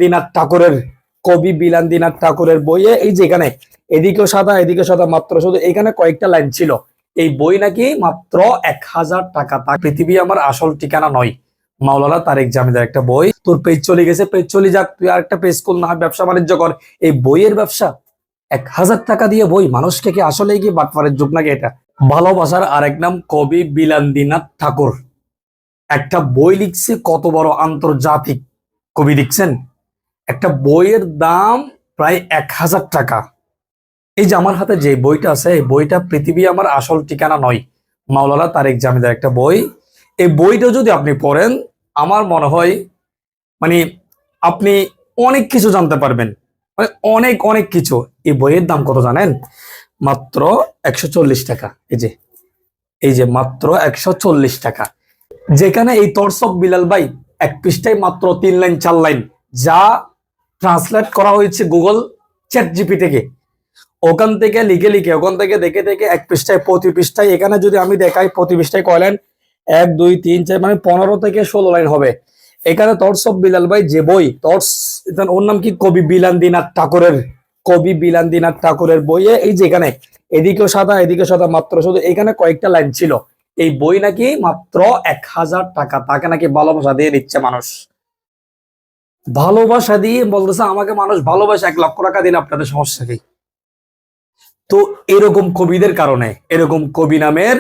বিলান্দিনাথ ঠাকুরের কবি বিলান্দিনাথ ঠাকুরের বইয়ে এই যে এখানে এদিকেও সাদা মাত্র শুধু এখানে কয়েকটা লাইন ছিল। এই বই নাকি মাত্র 1000 টাকা। তা পৃথিবী আমার আসল ঠিকানা নয়, মাওলানা তারেক জামিদার একটা বই। তোর পেজ চলে গেছে, পেজ চলে যাক, তুই আর একটা পেজ খুল, না হয় ব্যবসা বাণিজ্য কর। এই বইয়ের ব্যবসা 1000 টাকা দিয়ে বই, মানুষকে কি আসলে কি বাটপারের যুগ নাকি এটা? ভালোবাসার আরেক নাম কবি বিলান্দিনাথ ঠাকুর একটা বই লিখছে, কত বড় আন্তর্জাতিক কবি লিখছেন। একটা বইয়ের দাম প্রায় 1000 টাকা। এই যে আমার হাতে যে বইটা আছে, এই বইটা পৃথিবী আমার আসল ঠিকানা নয়, মাওলানা তারেক জামিদার একটা বই। এই বইটা যদি আপনি পড়েন, আমার মনে হয় মানে আপনি অনেক কিছু জানতে পারবেন, মানে অনেক অনেক কিছু। এই বইয়ের দাম কত জানেন? মাত্র 140 টাকা। এই যে মাত্র 140 টাকা। যেখানে এই তরসব বিলাল ভাই এক পৃষ্ঠায় মাত্র 3 লাইন 4 লাইন, যা ট্রান্সলেট করা হয়েছে গুগল চ্যাট জিপি থেকে, ওখান থেকে লিখে ওখান থেকে দেখে এক পৃষ্ঠায়, প্রতি পৃষ্ঠায় এখানে যদি আমি দেখাই প্রতি পৃষ্ঠায় কয় লাইন, 1 2 3 4 মানে 15 থেকে 16 লাইন হবে। এখানে তরসব বিলাল ভাই যে বই, ওর নাম কি, কবি বিলান্দিনাথ ঠাকুরের বইয়ে এই যে এখানে এদিকেও সাদা মাত্র শুধু এখানে কয়েকটা লাইন ছিল। এই বই নাকি মাত্র 1000 টাকা। তাকে নাকি ভালোবাসা দিয়ে দিচ্ছে মানুষ, ভালোবাসা দিয়ে বলতেছে আমাকে মানুষ ভালোবাসে, 1 লক্ষ টাকা দিলে আপনাদের সমস্যা কি? তো এরকম কবিদের কারণে, এরকম কবি নামের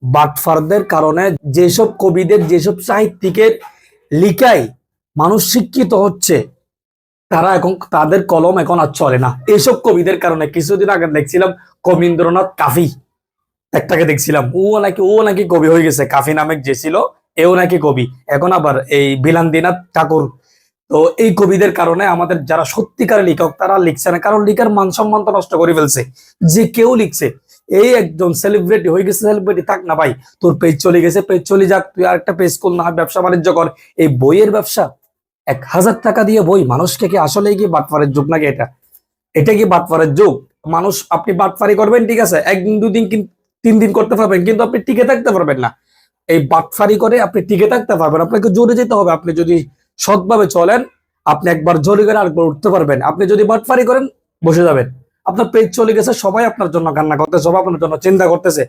বাটফারদের কারণে, যেসব কবিদের, যেসব সাহিত্যিকের লিখায় মানুষ শিক্ষিত হচ্ছে, তারা এখন, তাদের কলম এখন আর চলে না। এইসব কবিদের কারণে কিছুদিন আগে দেখছিলাম কবীন্দ্রনাথ কাফি একটাকে দেখছিলাম, ও নাকি কবি হয়ে গেছে। কাফি নামে যে ছিল, এও নাকি কবি। এখন আবার এই বিলান্দিনাথ ঠাকুর। তো এই কবিদের কারণে আমাদের যারা সত্যিকার লেখক, তারা লিখছে না, কারণ লিখার মান সম্মান তো নষ্ট করে ফেলছে। যে কেউ লিখছে, এই একজন সেলিব্রিটি হয়ে গেছে, সেলিব্রিটি থাক না ভাই, তোর পেজ চলে গেছে, পেজ চলে যাক, তুই আর একটা পেজ খুল, না হয় ব্যবসা বাণিজ্য কর। এই বইয়ের ব্যবসা 1000 টাকা দিয়ে বই, মানুষকে কি আসলে কি বাটপারের যুগ নাকি এটা? এটা কি বাটপারের যুগ? মানুষ, আপনি বাটপারি করবেন ঠিক আছে, 1 দিন 2 দিন 3 দিন করতে পারবেন, কিন্তু আপনি টিকে থাকতে পারবেন না। এই বাটপারি করে আপনি টিকে থাকতে পারবেন, আপনাকে জোরে যেতে হবে। আপনি যদি সৎভাবে চলেন, আপনি একবার জোরে করে আরেকবার উঠতে পারবেন। আপনি যদি বাটপারি করেন, বসে যাবেন। আপনার পেজ চলে গেছে, সবাই আপনার জন্য কান্না করতেছে, সবাই আপনার জন্য চিন্তা করতেছে,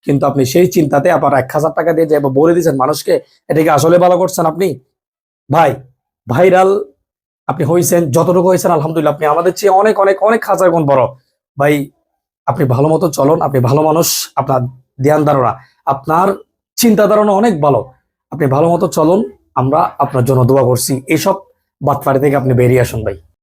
কিন্তু আপনি সেই চিন্তাতে আবার 1000 টাকা দিয়ে যে বলে দিচ্ছেন মানুষকে, এটাকে আসলে ভালো করছেন আপনি? ভাই, ভাইরাল আপনি হয়েছেন, যতটুকু হয়েছেন আলহামদুলিল্লাহ, আপনি আমাদের চেয়ে অনেক অনেক অনেক হাজার গুণ বড়। ভাই, আপনি ভালো মতো চলুন, আপনি ভালো মানুষ, আপনার ধ্যান ধারণা, আপনার চিন্তা ধারণা অনেক ভালো। আপনি ভালো মতো চলুন, আমরা আপনার জন্য দোয়া করছি। এইসব বাটপারি থেকে আপনি বেরিয়ে আসুন ভাই।